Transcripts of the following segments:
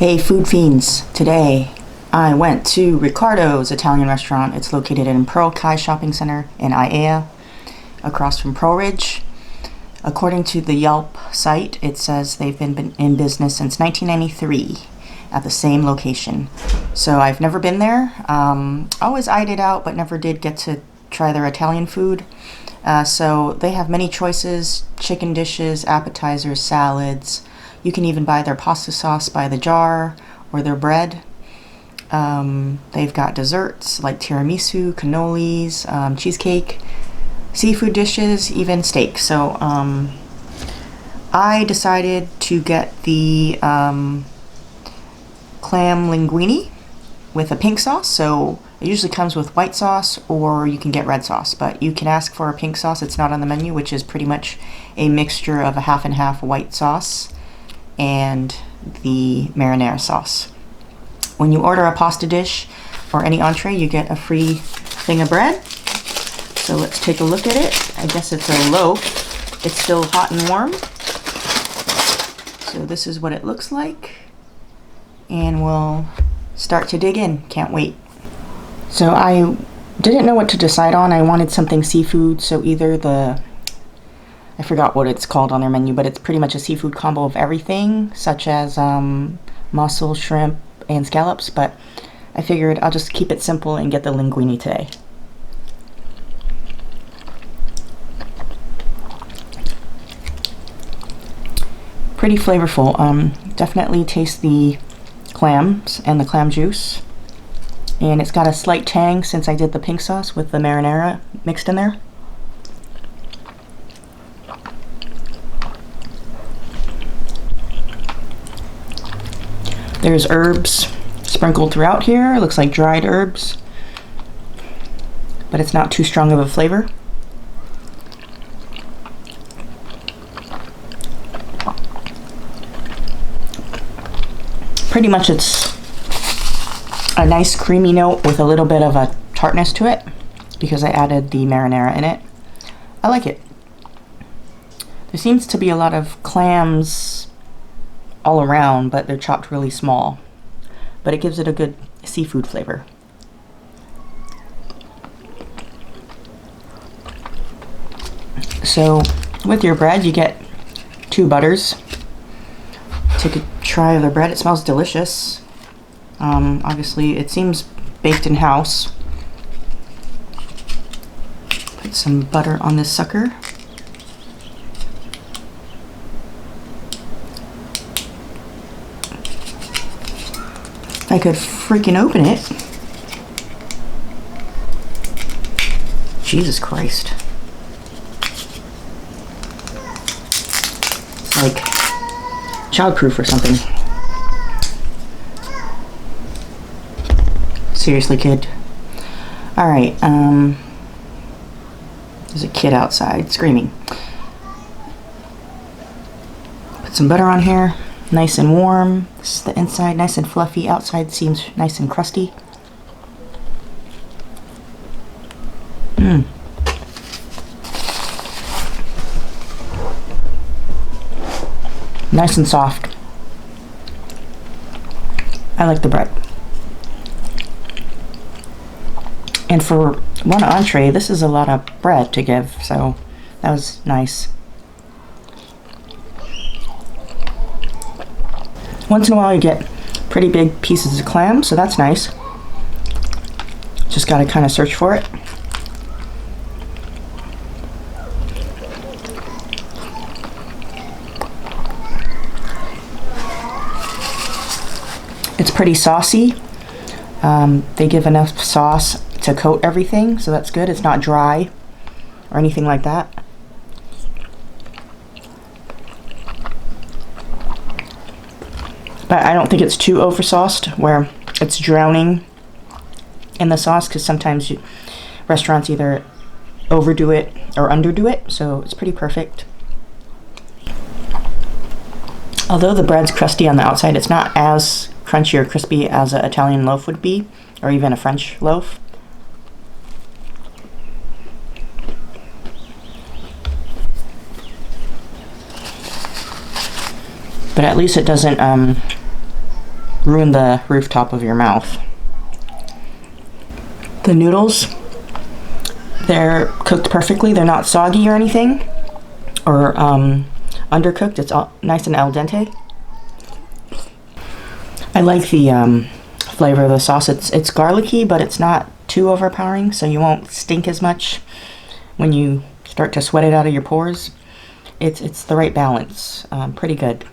Hey food fiends, today I went to Ricardo's Italian restaurant. It's located in Pearl Kai Shopping Center in Aiea, across from Pearl Ridge. According to the Yelp site, it says they've been in business since 1993 at the same location. So I've never been there. Always eyed it out, but never did get to try their Italian food. So they have many choices: chicken dishes, appetizers, salads. You can even buy their pasta sauce by the jar or their bread. They've got desserts like tiramisu, canolis, cheesecake, seafood dishes, even steak. So I decided to get the clam linguine with a pink sauce. So it usually comes with white sauce, or you can get red sauce, but you can ask for a pink sauce. It's not on the menu, which is pretty much a mixture of a half and half white sauce and the marinara sauce. When you order a pasta dish or any entree, you get a free thing of bread. So let's take a look at it. I guess it's a loaf. It's still hot and warm. So this is what it looks like. And we'll start to dig in. Can't wait. So I didn't know what to decide on. I wanted something seafood, so either I forgot what it's called on their menu, but it's pretty much a seafood combo of everything, such as mussel, shrimp, and scallops, but I figured I'll just keep it simple and get the linguine today. Pretty flavorful. Definitely taste the clams and the clam juice. And it's got a slight tang since I did the pink sauce with the marinara mixed in there. There's herbs sprinkled throughout here. It looks like dried herbs, but it's not too strong of a flavor. Pretty much it's a nice creamy note with a little bit of a tartness to it because I added the marinara in it. I like it. There seems to be a lot of clams all around, but they're chopped really small, but it gives it a good seafood flavor. So with your bread, you get 2 butters. Take a try of the bread. It smells delicious. Obviously it seems baked in house. Put some butter on this sucker. I could freaking open it. Jesus Christ. It's like childproof or something. Seriously, kid. Alright, there's a kid outside screaming. Put some butter on here. Nice and warm. This is the inside, nice and fluffy. Outside seems nice and crusty. Nice and soft. I like the bread. And for one entree, this is a lot of bread to give, so that was nice. Once in a while you get pretty big pieces of clam, so that's nice. Just gotta kind of search for it. It's pretty saucy. They give enough sauce to coat everything, so that's good. It's not dry or anything like that. But I don't think it's too oversauced where it's drowning in the sauce, because sometimes restaurants either overdo it or underdo it, so it's pretty perfect. Although the bread's crusty on the outside, it's not as crunchy or crispy as an Italian loaf would be, or even a French loaf. But at least it doesn't ruin the rooftop of your mouth. The noodles, they're cooked perfectly. They're not soggy or anything, or undercooked. It's all nice and al dente. I like the flavor of the sauce. It's garlicky, but it's not too overpowering, so you won't stink as much when you start to sweat it out of your pores. It's the right balance. Pretty good.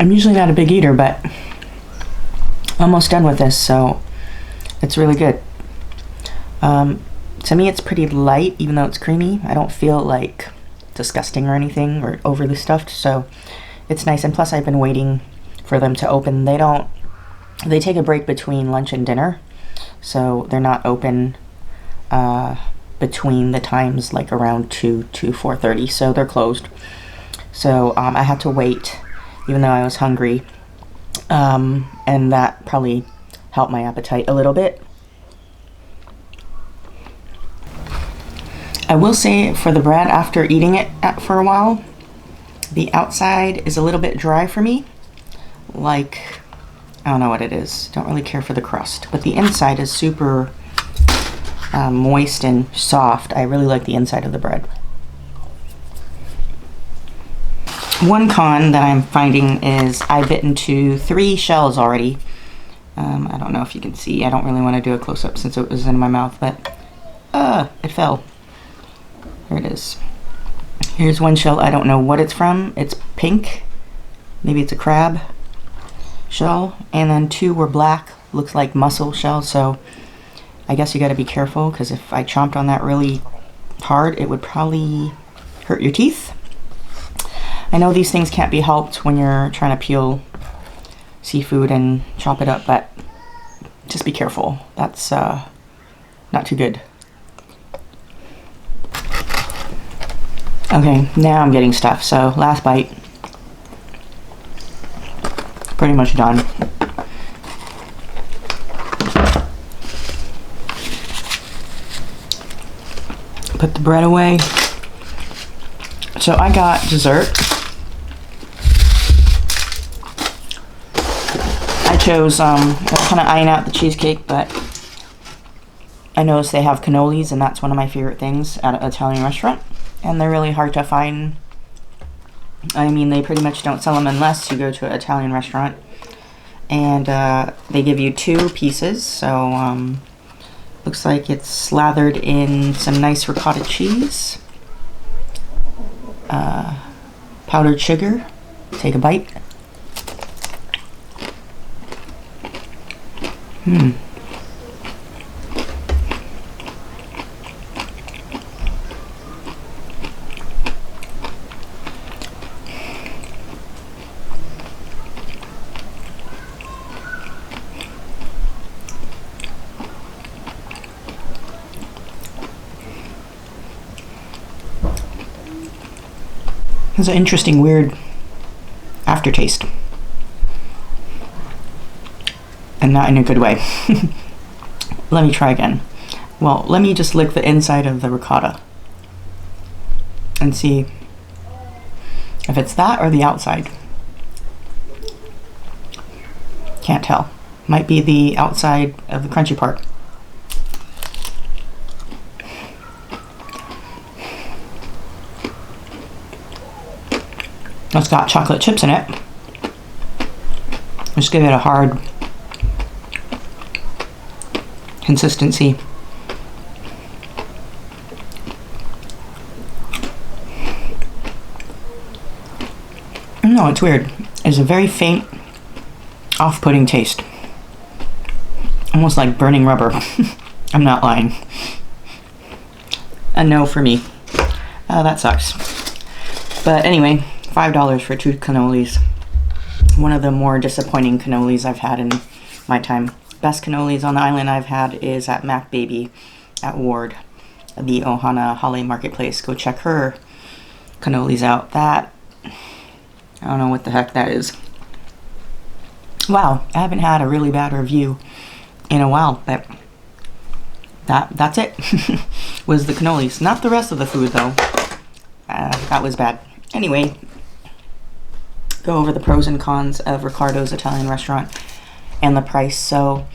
I'm usually not a big eater, but I'm almost done with this, so it's really good. To me, it's pretty light, even though it's creamy. I don't feel like disgusting or anything or overly stuffed, so it's nice. And plus, I've been waiting for them to open. They take a break between lunch and dinner, so they're not open between the times like around 2 to 4:30, so they're closed. So I had to wait, even though I was hungry, and that probably helped my appetite a little bit. I will say, for the bread, after eating it for a while, the outside is a little bit dry for me. Like, I don't know what it is. Don't really care for the crust, but the inside is super moist and soft. I really like the inside of the bread. One con that I'm finding is I bit into 3 shells already. I don't know if you can see. I don't really want to do a close-up since it was in my mouth, but it fell. Here it is. Here's one shell. I don't know what it's from. It's pink. Maybe it's a crab shell. And then 2 were black. Looks like mussel shells. So I guess you got to be careful, because if I chomped on that really hard, it would probably hurt your teeth. I know these things can't be helped when you're trying to peel seafood and chop it up, but just be careful. That's not too good. Okay, now I'm getting stuff, so last bite. Pretty much done. Put the bread away. So I got dessert. I chose, I was kind of eyeing out the cheesecake, but I noticed they have cannolis, and that's one of my favorite things at an Italian restaurant. And they're really hard to find. I mean, they pretty much don't sell them unless you go to an Italian restaurant. And they give you 2 pieces, so looks like it's slathered in some nice ricotta cheese. Powdered sugar. Take a bite. It's an interesting, weird aftertaste. And not in a good way. Let me try again. Well, let me just lick the inside of the ricotta and see if it's that or the outside. Can't tell. Might be the outside of the crunchy part. It's got chocolate chips in it. Just give it a hard consistency. No, it's weird. It's a very faint, off-putting taste. Almost like burning rubber. I'm not lying. A no for me. That sucks. But anyway, $5 for 2 cannolis. One of the more disappointing cannolis I've had in my time. Best cannolis on the island I've had is at Mac Baby at Ward, the Ohana Hale Marketplace. Go check her cannolis out. That, I don't know what the heck that is. Wow, I haven't had a really bad review in a while, but that's it. Was the cannolis. Not the rest of the food though. That was bad. Anyway, go over the pros and cons of Riccardo's Italian restaurant and the price. So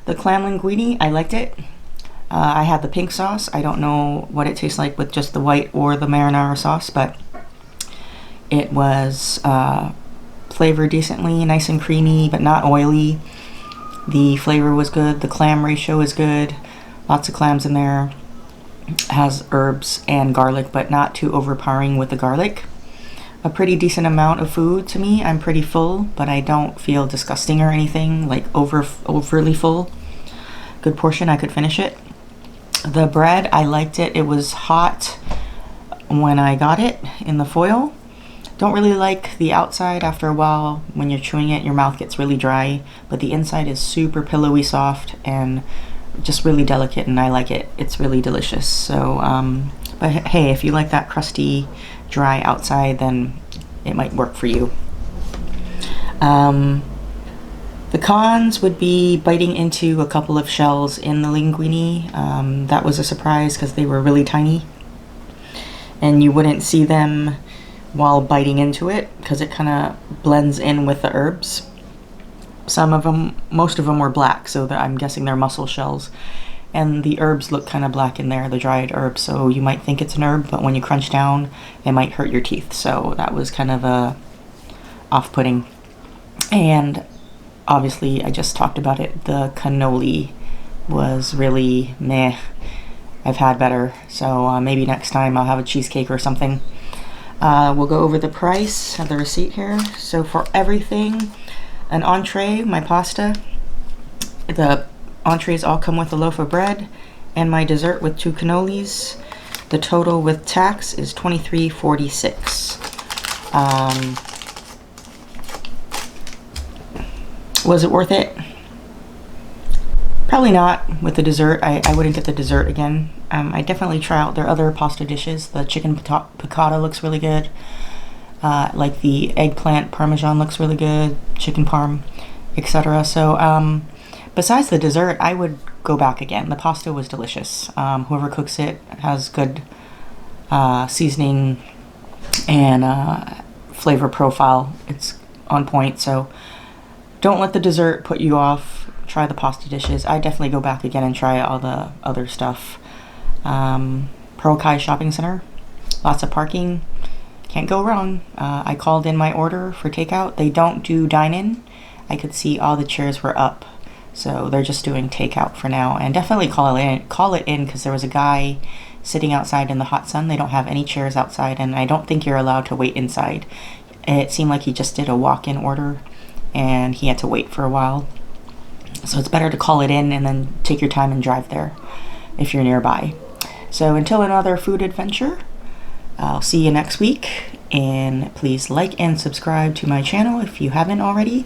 the clam linguine, I liked it. I had the pink sauce. I don't know what it tastes like with just the white or the marinara sauce, but it was flavored decently, nice and creamy, but not oily. The flavor was good. The clam ratio is good. Lots of clams in there. Has herbs and garlic, but not too overpowering with the garlic. A pretty decent amount of food to me. I'm pretty full, but I don't feel disgusting or anything, like overly full. Good portion, I could finish it. The bread, I liked it. It was hot when I got it in the foil. Don't really like the outside. After a while, when you're chewing it, your mouth gets really dry, but the inside is super pillowy soft and just really delicate, and I like it. It's really delicious. So, but hey, if you like that crusty, dry outside, then it might work for you. The cons would be biting into a couple of shells in the linguine. That was a surprise because they were really tiny, and you wouldn't see them while biting into it because it kind of blends in with the herbs. Some of them, most of them were black, so I'm guessing they're mussel shells. And the herbs look kind of black in there, the dried herbs, so you might think it's an herb, but when you crunch down, it might hurt your teeth. So that was kind of off-putting. And obviously, I just talked about it, the cannoli was really meh. I've had better, so maybe next time I'll have a cheesecake or something. We'll go over the price. I have the receipt here. So for everything, an entree, my pasta, the entrees all come with a loaf of bread, and my dessert with 2 cannolis. The total with tax is $23.46. Was it worth it? Probably not with the dessert. I wouldn't get the dessert again. I definitely try out their other pasta dishes. The chicken piccata looks really good. Like the eggplant parmesan looks really good. Chicken parm, etc. So besides the dessert, I would go back again. The pasta was delicious. Whoever cooks it has good seasoning and flavor profile. It's on point. So don't let the dessert put you off. Try the pasta dishes. I definitely go back again and try all the other stuff. Pearl Kai Shopping Center. Lots of parking. Can't go wrong. I called in my order for takeout. They don't do dine-in. I could see all the chairs were up. So they're just doing takeout for now. And definitely call it in because there was a guy sitting outside in the hot sun. They don't have any chairs outside, and I don't think you're allowed to wait inside. It seemed like he just did a walk-in order and he had to wait for a while. So it's better to call it in and then take your time and drive there if you're nearby. So until another food adventure, I'll see you next week. And please like and subscribe to my channel if you haven't already.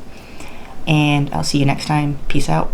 And I'll see you next time. Peace out.